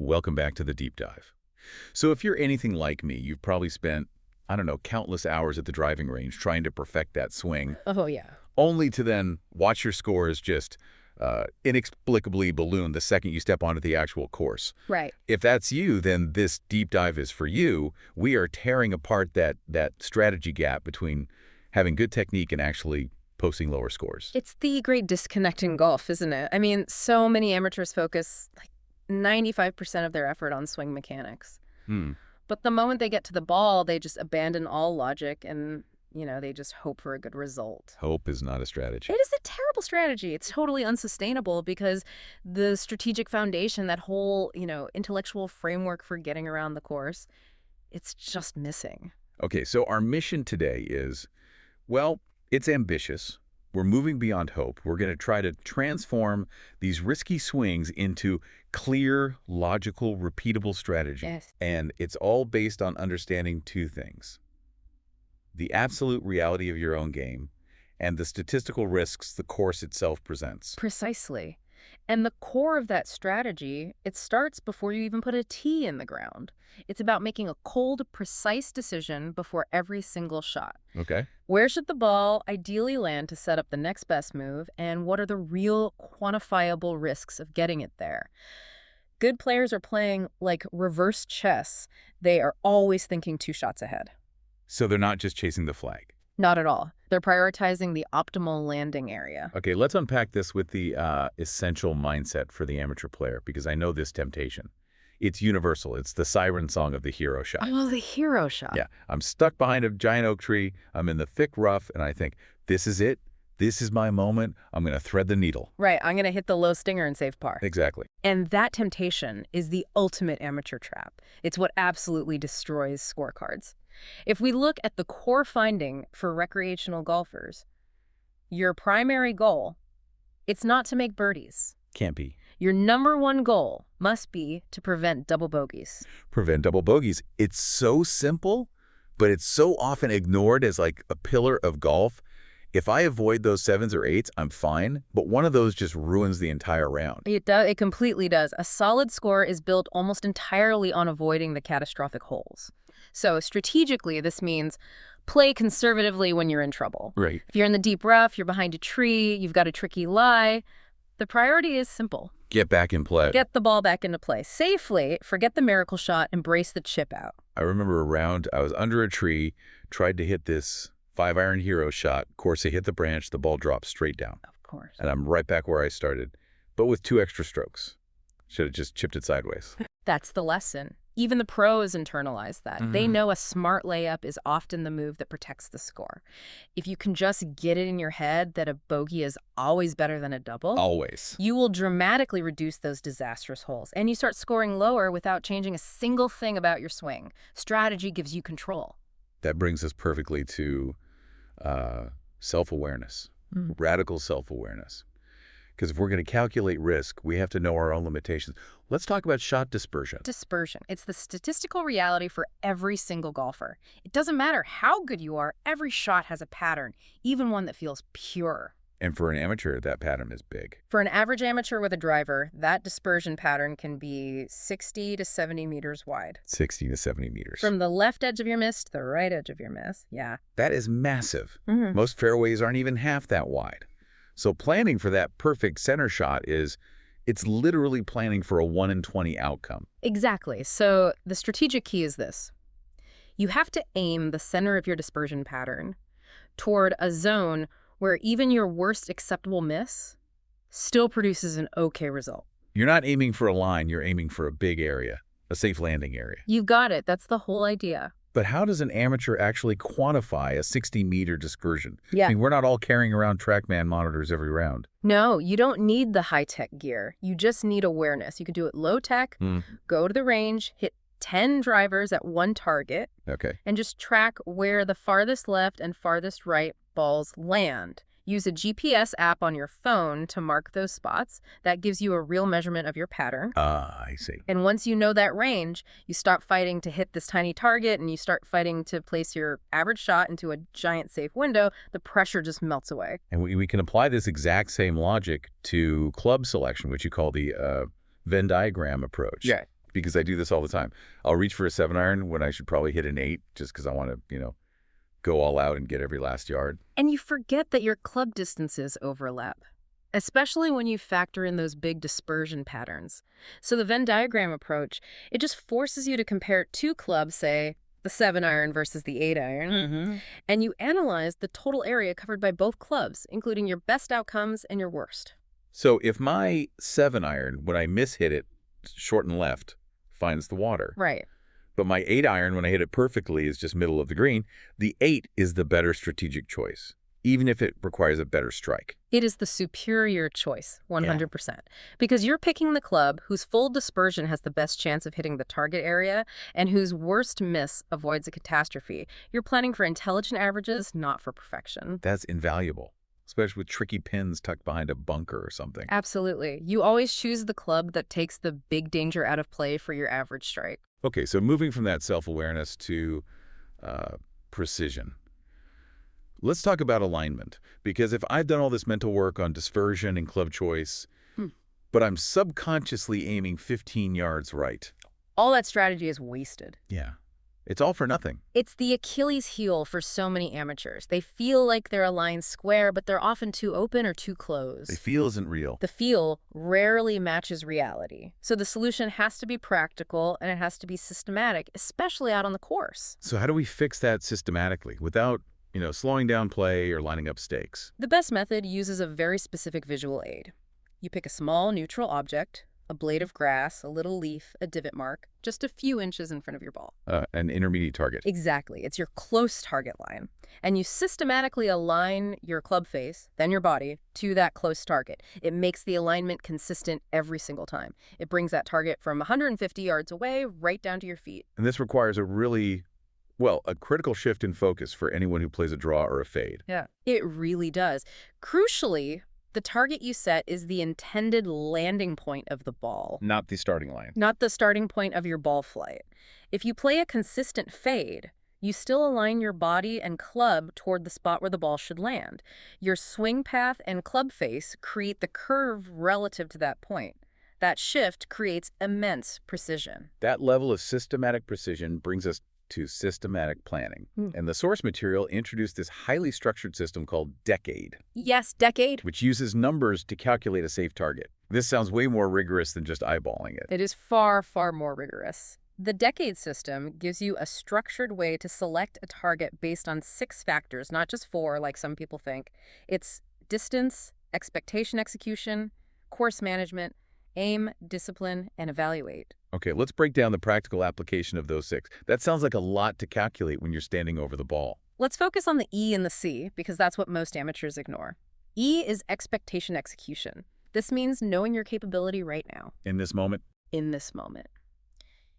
Welcome back to the deep dive. So if you're anything like me, you've probably spent, I don't know, countless hours at the driving range trying to perfect that swing, Oh, yeah. only to then watch your scores just inexplicably balloon the second you step onto the actual course. Right. If that's you, then this deep dive is for you. We are tearing apart that strategy gap between having good technique and actually posting lower scores. It's the great disconnect in golf, isn't it? I mean, so many amateurs focus like 95% of their effort on swing mechanics. Hmm. But the moment they get to the ball, they just abandon all logic and, they just hope for a good result. Hope is not a strategy. It is a terrible strategy. It's totally unsustainable because the strategic foundation, that whole, intellectual framework for getting around the course, it's just missing. Okay, so our mission today is, well, it's ambitious. We're moving beyond hope. We're going to try to transform these risky swings into clear, logical, repeatable strategy. Yes. And it's all based on understanding two things: the absolute reality of your own game and the statistical risks the course itself presents. Precisely. And the core of that strategy, it starts before you even put a tee in the ground. It's about making a cold, precise decision before every single shot. Okay. Where should the ball ideally land to set up the next best move, and what are the real quantifiable risks of getting it there? Good players are playing like reverse chess. They are always thinking 2 shots ahead. So they're not just chasing the flag. Not at all. They're prioritizing the optimal landing area. Okay, let's unpack this with the essential mindset for the amateur player, because I know this temptation. It's universal. It's the siren song of the hero shot. Oh, the hero shot. Yeah, I'm stuck behind a giant oak tree. I'm in the thick rough, and I think, this is it. This is my moment. I'm going to thread the needle. Right, I'm going to hit the low stinger and save par. Exactly. And that temptation is the ultimate amateur trap. It's what absolutely destroys scorecards. If we look at the core finding for recreational golfers, your primary goal, it's not to make birdies. Can't be. Your number one goal must be to prevent double bogeys. Prevent double bogeys. It's so simple, but it's so often ignored as like a pillar of golf. If I avoid those 7s or 8s, I'm fine, but one of those just ruins the entire round. It does. It completely does. A solid score is built almost entirely on avoiding the catastrophic holes. So strategically, this means play conservatively when you're in trouble. Right. If you're in the deep rough, you're behind a tree, you've got a tricky lie, the priority is simple. Get back in play. Get the ball back into play safely, forget the miracle shot, embrace the chip out. I remember a round, I was under a tree, tried to hit this 5-iron hero shot. Of course, I hit the branch, the ball dropped straight down. Of course. And I'm right back where I started, but with 2 extra strokes. Should have just chipped it sideways. That's the lesson. Even the pros internalize that. They know a smart layup is often the move that protects the score. If you can just get it in your head that a bogey is always better than a double, Always. you will dramatically reduce those disastrous holes. And you start scoring lower without changing a single thing about your swing. Strategy gives you control. That brings us perfectly to self-awareness, radical self-awareness. Because if we're going to calculate risk, we have to know our own limitations. Let's talk about shot dispersion. Dispersion. It's the statistical reality for every single golfer. It doesn't matter how good you are, every shot has a pattern, even one that feels pure. And for an amateur, that pattern is big. For an average amateur with a driver, that dispersion pattern can be 60 to 70 meters wide. 60 to 70 meters. From the left edge of your miss to the right edge of your miss. Yeah. That is massive. Most fairways aren't even half that wide. So planning for that perfect center shot it's literally planning for a 1 in 20 outcome. Exactly. So the strategic key is this. You have to aim the center of your dispersion pattern toward a zone where even your worst acceptable miss still produces an okay result. You're not aiming for a line, you're aiming for a big area, a safe landing area. You've got it. That's the whole idea. But how does an amateur actually quantify a 60-meter dispersion? Yeah. I mean, we're not all carrying around TrackMan monitors every round. No, you don't need the high-tech gear. You just need awareness. You can do it low-tech, go to the range, hit 10 drivers at one target, Okay. and just track where the farthest left and farthest right balls land. Use a GPS app on your phone to mark those spots. That gives you a real measurement of your pattern. I see. And once you know that range, you stop fighting to hit this tiny target and you start fighting to place your average shot into a giant safe window. The pressure just melts away. And we can apply this exact same logic to club selection, which you call the Venn diagram approach. Yeah. because I do this all the time. I'll reach for a 7-iron when I should probably hit an 8 just because I want to, go all out and get every last yard. And you forget that your club distances overlap, especially when you factor in those big dispersion patterns. So the Venn diagram approach, it just forces you to compare two clubs, say, the 7-iron versus the 8-iron, and you analyze the total area covered by both clubs, including your best outcomes and your worst. So if my 7-iron, when I mishit it, short and left, finds the water. Right. But my 8-iron, when I hit it perfectly, is just middle of the green. The 8 is the better strategic choice, even if it requires a better strike. It is the superior choice, 100%. Because you're picking the club whose full dispersion has the best chance of hitting the target area and whose worst miss avoids a catastrophe. You're planning for intelligent averages, not for perfection. That's invaluable, especially with tricky pins tucked behind a bunker or something. Absolutely. You always choose the club that takes the big danger out of play for your average strike. Okay, so moving from that self-awareness to precision. Let's talk about alignment, because if I've done all this mental work on dispersion and club choice, but I'm subconsciously aiming 15 yards right. All that strategy is wasted. Yeah, it's all for nothing. It's the Achilles heel for so many amateurs. They feel like they're aligned square, but they're often too open or too close. The feel isn't real. The feel rarely matches reality. So the solution has to be practical and it has to be systematic, especially out on the course. So how do we fix that systematically without, slowing down play or lining up stakes? The best method uses a very specific visual aid. You pick a small neutral object, a blade of grass, a little leaf, a divot mark, just a few inches in front of your ball. An intermediate target. Exactly. It's your close target line. And you systematically align your club face, then your body, to that close target. It makes the alignment consistent every single time. It brings that target from 150 yards away right down to your feet. And this requires a critical shift in focus for anyone who plays a draw or a fade. Yeah. It really does. Crucially, the target you set is the intended landing point of the ball. Not the starting line. Not the starting point of your ball flight. If you play a consistent fade, you still align your body and club toward the spot where the ball should land. Your swing path and club face create the curve relative to that point. That shift creates immense precision. That level of systematic precision brings us to systematic planning. And the source material introduced this highly structured system called Decade. Yes, Decade. Which uses numbers to calculate a safe target. This sounds way more rigorous than just eyeballing it. It is far, far more rigorous. The Decade system gives you a structured way to select a target based on 6 factors, not just 4 like some people think. It's distance, expectation execution, course management, aim, discipline, and evaluate. Okay, let's break down the practical application of those 6. That sounds like a lot to calculate when you're standing over the ball. Let's focus on the E and the C, because that's what most amateurs ignore. E is expectation execution. This means knowing your capability right now. In this moment? In this moment.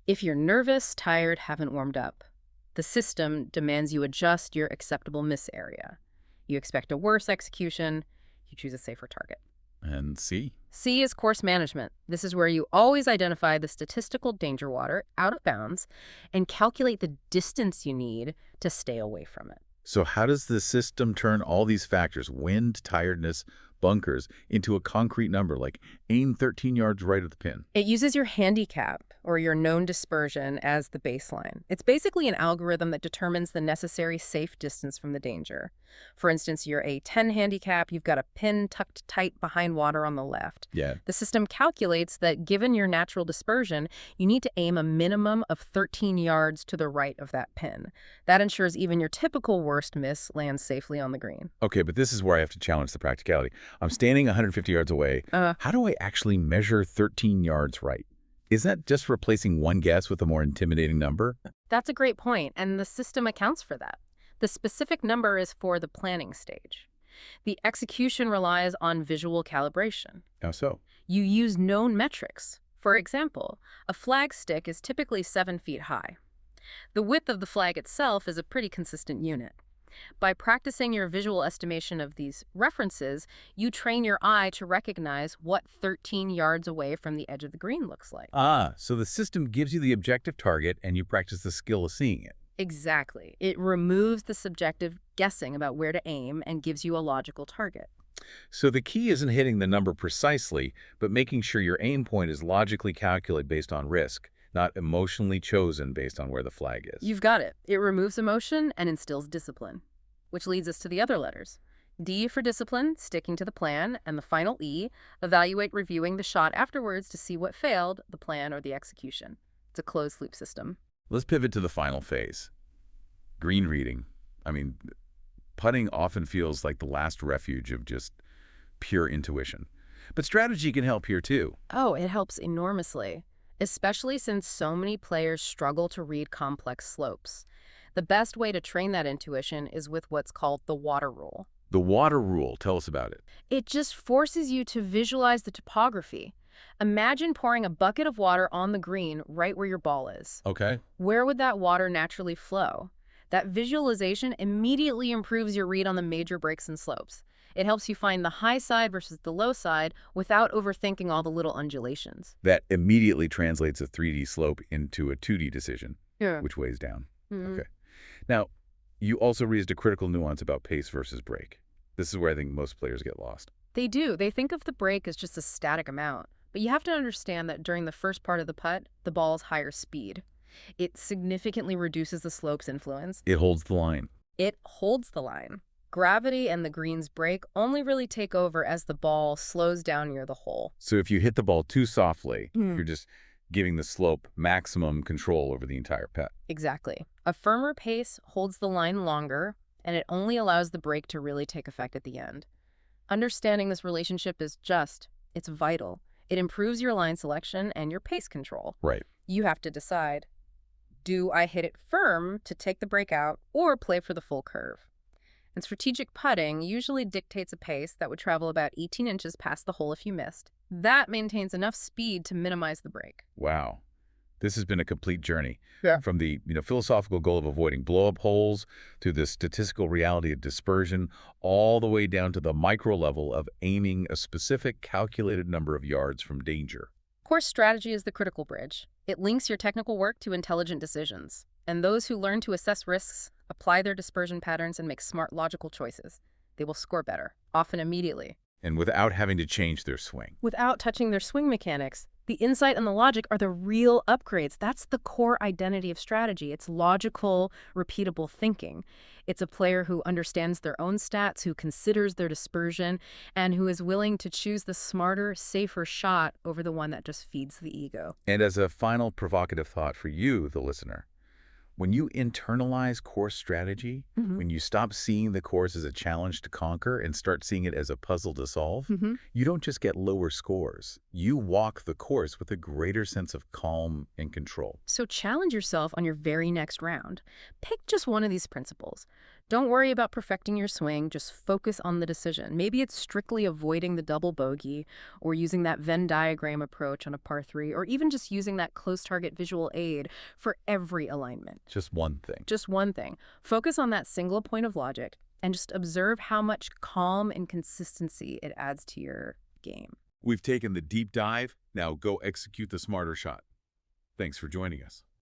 If you're nervous, tired, haven't warmed up, the system demands you adjust your acceptable miss area. You expect a worse execution, you choose a safer target. And C? C is course management. This is where you always identify the statistical danger water out of bounds and calculate the distance you need to stay away from it. So how does the system turn all these factors, wind, tiredness, bunkers, into a concrete number like aim 13 yards right of the pin? It uses your handicap or your known dispersion as the baseline. It's basically an algorithm that determines the necessary safe distance from the danger. For instance, you're a 10 handicap, you've got a pin tucked tight behind water on the left. Yeah. The system calculates that given your natural dispersion, you need to aim a minimum of 13 yards to the right of that pin. That ensures even your typical worst miss lands safely on the green. Okay, but this is where I have to challenge the practicality. I'm standing 150 yards away. How do I actually measure 13 yards right? Is that just replacing one guess with a more intimidating number? That's a great point, and the system accounts for that. The specific number is for the planning stage. The execution relies on visual calibration. How so? You use known metrics. For example, a flag stick is typically 7 feet high. The width of the flag itself is a pretty consistent unit. By practicing your visual estimation of these references, you train your eye to recognize what 13 yards away from the edge of the green looks like. So the system gives you the objective target and you practice the skill of seeing it. Exactly. It removes the subjective guessing about where to aim and gives you a logical target. So the key isn't hitting the number precisely, but making sure your aim point is logically calculated based on risk, not emotionally chosen based on where the flag is. You've got it. It removes emotion and instills discipline, which leads us to the other letters. D for discipline, sticking to the plan, and the final E, evaluate reviewing the shot afterwards to see what failed, the plan or the execution. It's a closed loop system. Let's pivot to the final phase. Green reading. I mean, putting often feels like the last refuge of just pure intuition. But strategy can help here too. Oh, it helps enormously, especially since so many players struggle to read complex slopes. The best way to train that intuition is with what's called the water rule. The water rule, tell us about it. It just forces you to visualize the topography. Imagine pouring a bucket of water on the green right where your ball is. Okay. Where would that water naturally flow? That visualization immediately improves your read on the major breaks and slopes. It helps you find the high side versus the low side without overthinking all the little undulations. That immediately translates a 3D slope into a 2D decision, Yeah. which weighs down. Mhm. Okay. Now, you also raised a critical nuance about pace versus break. This is where I think most players get lost. They do. They think of the break as just a static amount. But you have to understand that during the first part of the putt, the ball's higher speed. It significantly reduces the slope's influence. It holds the line. It holds the line. Gravity and the green's break only really take over as the ball slows down near the hole. So if you hit the ball too softly, you're just giving the slope maximum control over the entire putt. Exactly. A firmer pace holds the line longer, and it only allows the break to really take effect at the end. Understanding this relationship is it's vital. It improves your line selection and your pace control. Right. You have to decide, do I hit it firm to take the break out or play for the full curve? And strategic putting usually dictates a pace that would travel about 18 inches past the hole if you missed. That maintains enough speed to minimize the break. Wow. This has been a complete journey. Yeah. From the philosophical goal of avoiding blow-up holes to the statistical reality of dispersion, all the way down to the micro level of aiming a specific calculated number of yards from danger. Course strategy is the critical bridge. It links your technical work to intelligent decisions. And those who learn to assess risks, apply their dispersion patterns, and make smart, logical choices, they will score better, often immediately. And without having to change their swing. Without touching their swing mechanics. The insight and the logic are the real upgrades. That's the core identity of strategy. It's logical, repeatable thinking. It's a player who understands their own stats, who considers their dispersion, and who is willing to choose the smarter, safer shot over the one that just feeds the ego. And as a final provocative thought for you, the listener, when you internalize course strategy, when you stop seeing the course as a challenge to conquer and start seeing it as a puzzle to solve, you don't just get lower scores. You walk the course with a greater sense of calm and control. So challenge yourself on your very next round. Pick just one of these principles. Don't worry about perfecting your swing, just focus on the decision. Maybe it's strictly avoiding the double bogey, or using that Venn diagram approach on a par 3, or even just using that close target visual aid for every alignment. Just one thing. Just one thing. Focus on that single point of logic and just observe how much calm and consistency it adds to your game. We've taken the deep dive. Now go execute the smarter shot. Thanks for joining us.